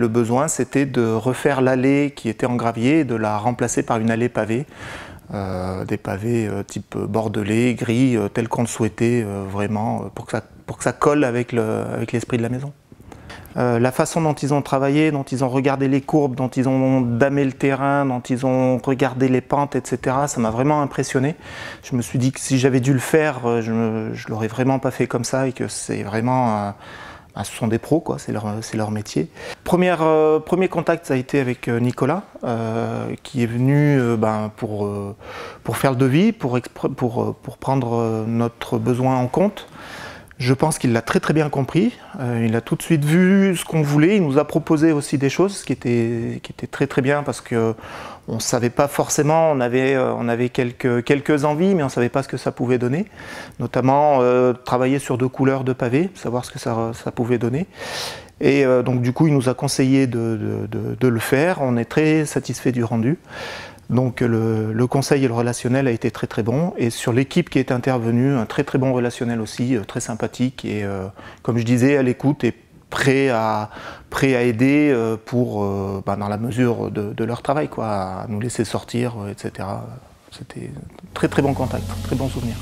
Le besoin, c'était de refaire l'allée qui était en gravier et de la remplacer par une allée pavée. Des pavés type bordelais, gris, tel qu'on le souhaitait vraiment, pour que ça colle avec l'esprit de la maison. La façon dont ils ont travaillé, dont ils ont regardé les courbes, dont ils ont damé le terrain, dont ils ont regardé les pentes, etc., ça m'a vraiment impressionné. Je me suis dit que si j'avais dû le faire, je ne l'aurais vraiment pas fait comme ça et que c'est vraiment... ce sont des pros, quoi, c'est leur métier. Premier contact, ça a été avec Nicolas, qui est venu pour faire le devis, pour prendre notre besoin en compte. Je pense qu'il l'a très bien compris, il a tout de suite vu ce qu'on voulait, il nous a proposé aussi des choses, ce qui était très bien parce que on ne savait pas forcément, on avait quelques envies, mais on ne savait pas ce que ça pouvait donner. Notamment travailler sur 2 couleurs de pavés, savoir ce que ça pouvait donner. Et donc du coup, il nous a conseillé de le faire, on est très satisfait du rendu. Donc le conseil et le relationnel a été très bon, et sur l'équipe qui est intervenue, un très bon relationnel aussi, très sympathique et comme je disais, à l'écoute et prêt à aider dans la mesure de leur travail, quoi, à nous laisser sortir, etc. C'était très bon contact, très bon souvenir.